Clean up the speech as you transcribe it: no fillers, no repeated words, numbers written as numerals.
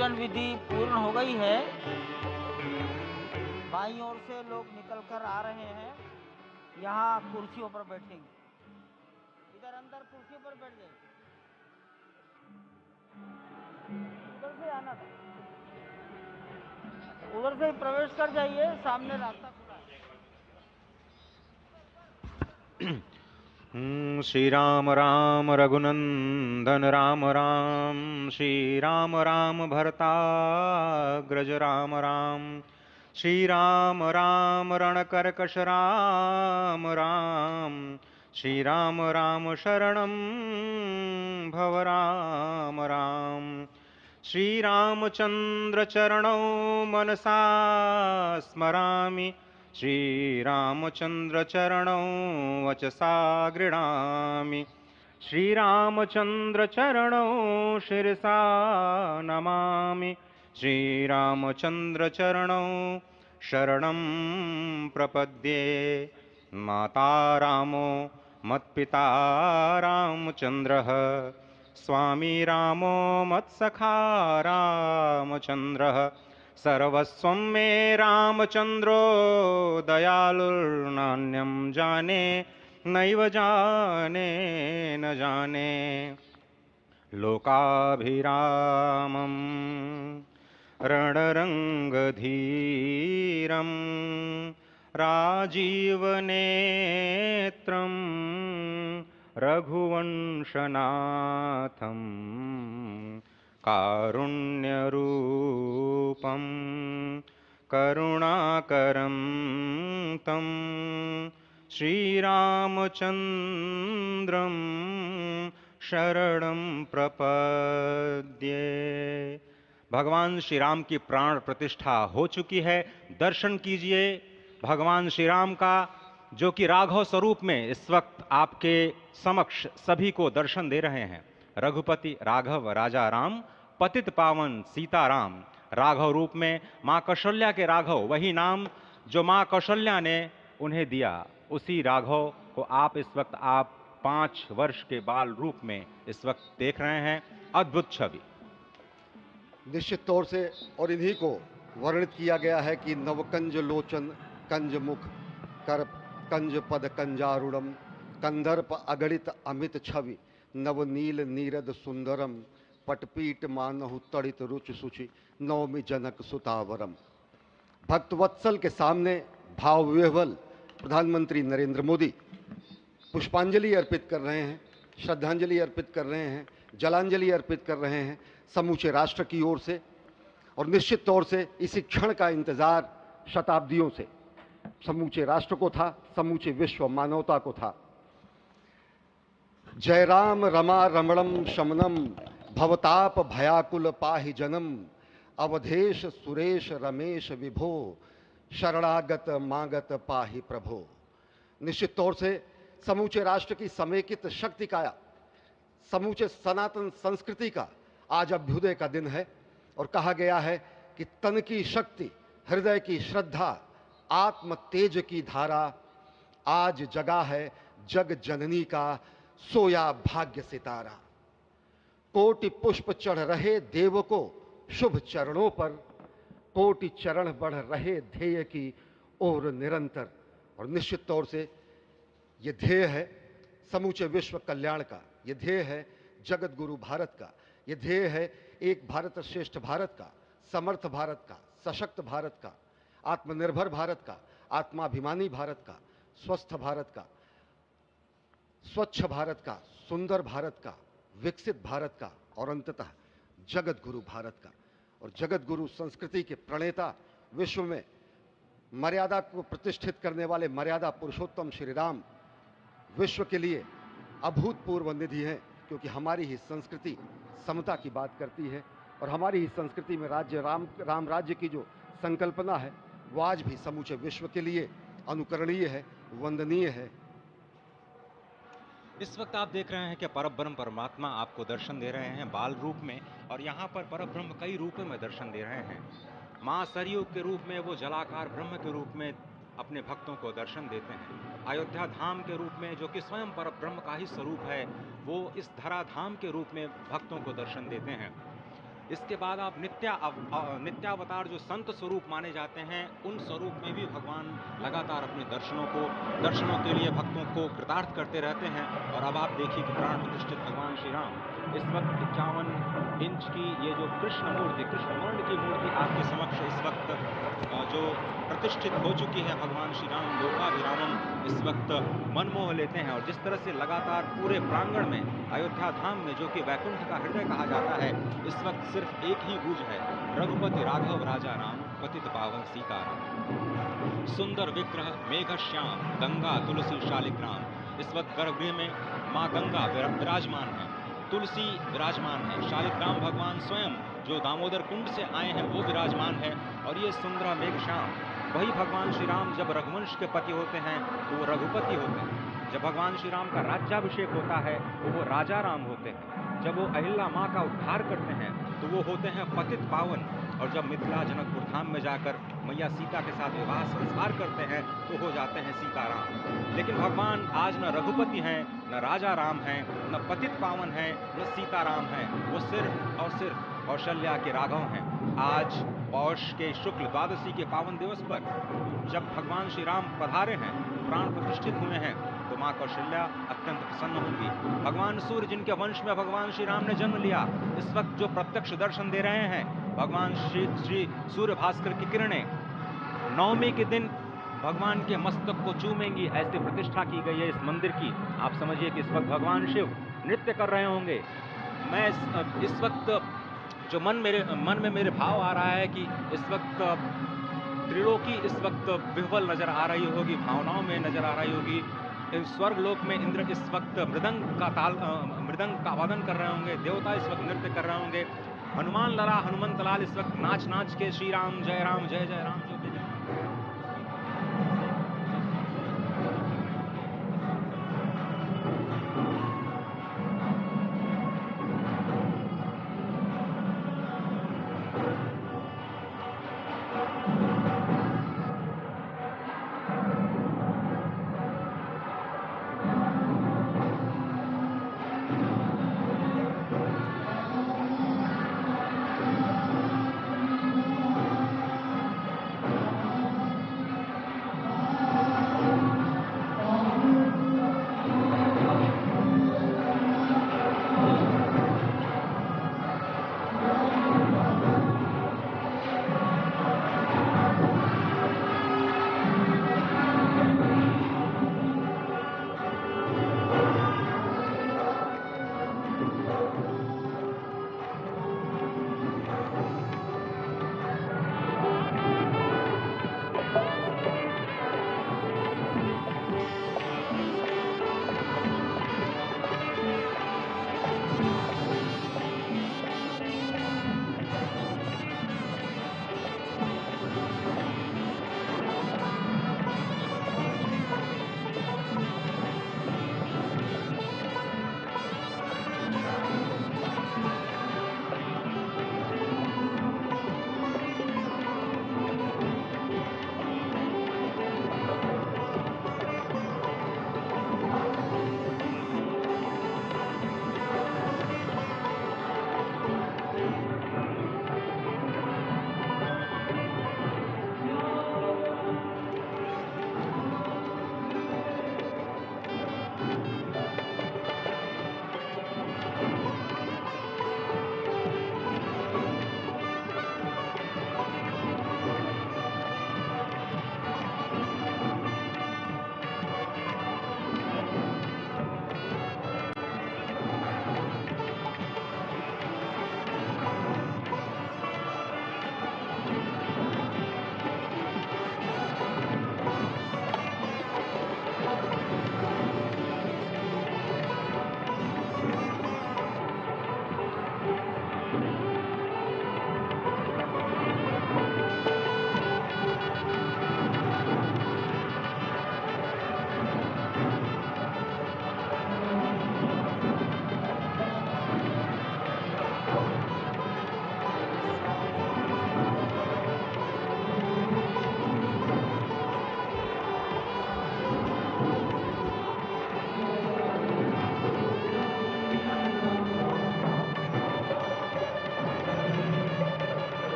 पूजन विधि पूर्ण हो गई है। बाईं ओर से लोग निकल कर आ रहे हैं, यहाँ कुर्सियों पर बैठेंगे। इधर अंदर कुर्सियों पर बैठ जाइए, उधर से आना था, उधर से ही प्रवेश कर जाइए, सामने रास्ता खुला है। श्री राम राम रघुनंदन राम राम, श्री राम राम भरताग्रज राम राम, श्री राम राम रणकर्कश राम राम, श्री राम राम शरणं भव राम राम। श्री रामचंद्र चरणौ मनसा स्मरामि, श्रीरामचंद्र चरणौ वचसा गृह्णामि, श्रीरामचंद्र चरणौ शिरसा नमामि, श्रीरामचंद्र चरणौ शरणं प्रपद्ये। माता रामो मत्पिता रामचंद्रः, स्वामी रामो मत्सखा रामचंद्रः, सर्वस्वं मे रामचंद्रो दयालुर्नान्यं जाने नैव जाने न जाने। लोकाभिरामं रणरङ्गधीरं राजीवनेत्रं रघुवंशनाथं, कारुण्यरूपं करुणाकरं तं श्रीरामचन्द्रं शरणं प्रपद्ये। भगवान श्री राम की प्राण प्रतिष्ठा हो चुकी है। दर्शन कीजिए भगवान श्री राम का, जो कि राघव स्वरूप में इस वक्त आपके समक्ष सभी को दर्शन दे रहे हैं। रघुपति राघव राजा राम, पतित पावन सीताराम। राघव रूप में माँ कौशल्या के राघव, वही नाम जो माँ कौशल्या ने उन्हें दिया, उसी राघव को आप इस वक्त 5 वर्ष के बाल रूप में इस वक्त देख रहे हैं। अद्भुत छवि। निश्चित तौर से, और इन्हीं को वर्णित किया गया है कि नवकंज लोचन कंज मुख कर कंज पद कंजारुणम, कंदर्प अगणित अमित छवि नवनील नीरद सुंदरम, पटपीट मानहु तड़ित रुचि सुचि नवमी जनक सुतावरम। भक्तवत्सल के सामने भाव विह्वल प्रधानमंत्री नरेंद्र मोदी पुष्पांजलि अर्पित कर रहे हैं, श्रद्धांजलि अर्पित कर रहे हैं, जलांजलि अर्पित कर रहे हैं समूचे राष्ट्र की ओर से। और निश्चित तौर से इसी क्षण का इंतजार शताब्दियों से समूचे राष्ट्र को था, समूचे विश्व मानवता को था। जय राम रमा रमणम शमनम, भवताप भयाकुल पाहि जनम, अवधेश सुरेश रमेश विभो, शरणागत मागत पाहि प्रभो। निश्चित तौर से समूचे राष्ट्र की समेकित शक्ति का, समूचे सनातन संस्कृति का आज अभ्युदय का दिन है। और कहा गया है कि तन की शक्ति, हृदय की श्रद्धा, आत्म तेज की धारा आज जगा है जग जननी का सोया भाग्य सितारा। कोटि पुष्प चढ़ रहे देव को शुभ चरणों पर, कोटि चरण बढ़ रहे ध्येय की ओर निरंतर। और निश्चित तौर से ये ध्येय है समूचे विश्व कल्याण का, ये ध्येय है जगत गुरु भारत का, ये ध्येय है एक भारत श्रेष्ठ भारत का, समर्थ भारत का, सशक्त भारत का, आत्मनिर्भर भारत का, आत्माभिमानी भारत का, स्वस्थ भारत का, स्वच्छ भारत का, सुंदर भारत का, विकसित भारत का, और अंततः जगत गुरु भारत का। और जगत गुरु संस्कृति के प्रणेता, विश्व में मर्यादा को प्रतिष्ठित करने वाले मर्यादा पुरुषोत्तम श्री राम विश्व के लिए अभूतपूर्व निधि है, क्योंकि हमारी ही संस्कृति समता की बात करती है। और हमारी ही संस्कृति में राज्य राम राज्य की जो संकल्पना है वो आज भी समूचे विश्व के लिए अनुकरणीय है, वंदनीय है। इस वक्त आप देख रहे हैं कि परब्रह्म परमात्मा आपको दर्शन दे रहे हैं बाल रूप में, और यहाँ पर परब्रह्म कई रूपों में दर्शन दे रहे हैं। माँ सरयू के रूप में वो जलाकार ब्रह्म के रूप में अपने भक्तों को दर्शन देते हैं। अयोध्या धाम के रूप में, जो कि स्वयं परब्रह्म का ही स्वरूप है, वो इस धरा धाम के रूप में भक्तों को दर्शन देते हैं। इसके बाद आप नित्यावतार जो संत स्वरूप माने जाते हैं, उन स्वरूप में भी भगवान लगातार अपने दर्शनों के लिए भक्तों को कृतार्थ करते रहते हैं। और अब आप देखिए कि प्राण प्रतिष्ठित भगवान श्री राम इस वक्त 51 इंच की ये जो कृष्ण वर्ण की मूर्ति आपके समक्ष इस वक्त जो प्रतिष्ठित हो चुकी है भगवान श्री राम लोकाभिरामम, इस वक्त मनमोह लेते हैं। और जिस तरह से लगातार पूरे प्रांगण में अयोध्या धाम में, जो कि वैकुंठ का हृदय कहा जाता है, इस वक्त सिर्फ एक ही गूंज है, रघुपति राघव राजा राम, पतित पावन सीताराम। सुंदर विग्रह मेघ श्याम, गंगा तुलसी शालिग्राम। इस वक्त गर्भगृह में माँ गंगा विराजमान है, तुलसी विराजमान है, शालिग्राम भगवान स्वयं जो दामोदर कुंड से आए हैं वो विराजमान है। और ये सुंदर मेघ श्याम, वही भगवान श्री राम जब रघुवंश के पति होते हैं तो वो रघुपति होते हैं, जब भगवान श्री राम का राज्याभिषेक होता है तो वो राजा राम होते हैं, जब वो अहिल्या माँ का उद्धार करते हैं तो वो होते हैं पतित पावन, और जब मिथिला जनकपुर धाम में जाकर मैया सीता के साथ विवाह संस्कार करते हैं तो हो जाते हैं सीताराम। लेकिन भगवान आज न रघुपति हैं, न राजा राम हैं, न पतित पावन हैं, न सीताराम हैं, वो सिर्फ और सिर्फ कौशल्या के राघव हैं। आज पौष के शुक्ल द्वादशी के पावन दिवस पर जब भगवान श्री राम पधारे हैं, प्राण प्रतिष्ठित हुए हैं, तो माँ कौशल्या अत्यंत प्रसन्न होंगी। भगवान सूर्य जिनके वंश में भगवान श्री राम ने जन्म लिया, इस वक्त जो प्रत्यक्ष दर्शन दे रहे हैं, भगवान श्री सूर्य भास्कर की किरणें नवमी के दिन भगवान के मस्तक को चूमेंगी, ऐसी प्रतिष्ठा की गई है इस मंदिर की। आप समझिए कि इस वक्त भगवान शिव नृत्य कर रहे होंगे। मैं इस वक्त जो मन में मेरे भाव आ रहा है कि इस वक्त त्रिलोकी इस वक्त विह्वल नजर आ रही होगी, भावनाओं में नजर आ रही होगी। स्वर्ग लोक में इंद्र इस वक्त मृदंग का वादन कर रहे होंगे, देवता इस वक्त नृत्य कर रहे होंगे, हनुमान लला हनुमंत लाल इस वक्त नाच नाच के श्री राम जय राम जय जय राम जो